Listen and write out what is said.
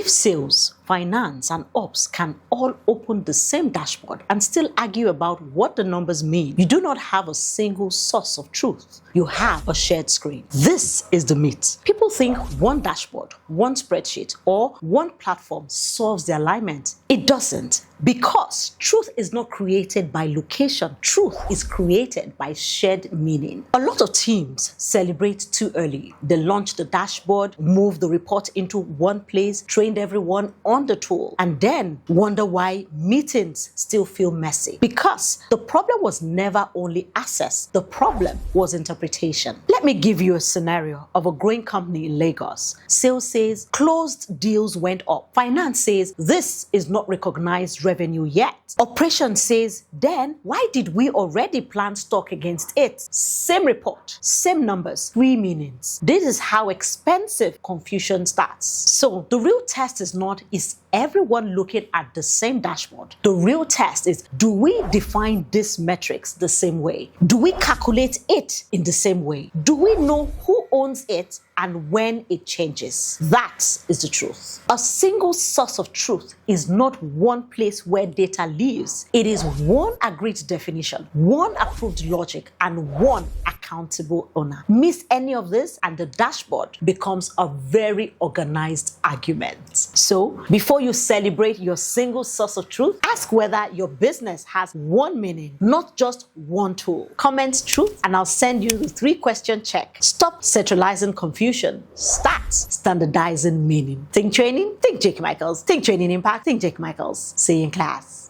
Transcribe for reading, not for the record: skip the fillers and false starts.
If sales, finance, and ops can all open the same dashboard and still argue about what the numbers mean, you do not have a single source of truth. You have a shared screen. This is the myth. People think one dashboard, one spreadsheet, or one platform solves the alignment. It doesn't, because truth is not created by location. Truth is created by shared meaning. A lot of teams celebrate too early. They launch the dashboard, move the report into one place, trained everyone on the tool, and then wonder why meetings still feel messy. Because the problem was never only access, the problem was interpretation. Let me give you a scenario of a growing company in Lagos. Sales says closed deals went up. Finance says this is not recognized revenue yet. Operations says, then why did we already plan stock against it? Same report, same numbers, three meanings. This is how expensive confusion starts. So the real test is not, is everyone looking at the same dashboard? The real test is, do we define these metrics the same way? Do we calculate it in the same way? Do we know who owns it and when it changes? That is the truth. A single source of truth is not one place where data lives. It is one agreed definition, one approved logic, and one accountable owner. Miss any of this and the dashboard becomes a very organized argument. So before you celebrate your single source of truth, ask whether your business has one meaning, not just one tool. Comment truth and I'll send you the 3-question check. Stop centralizing confusion. Start standardizing meaning. Think training? Think Jake Michaels. Think training impact? Think Jake Michaels. See you in class.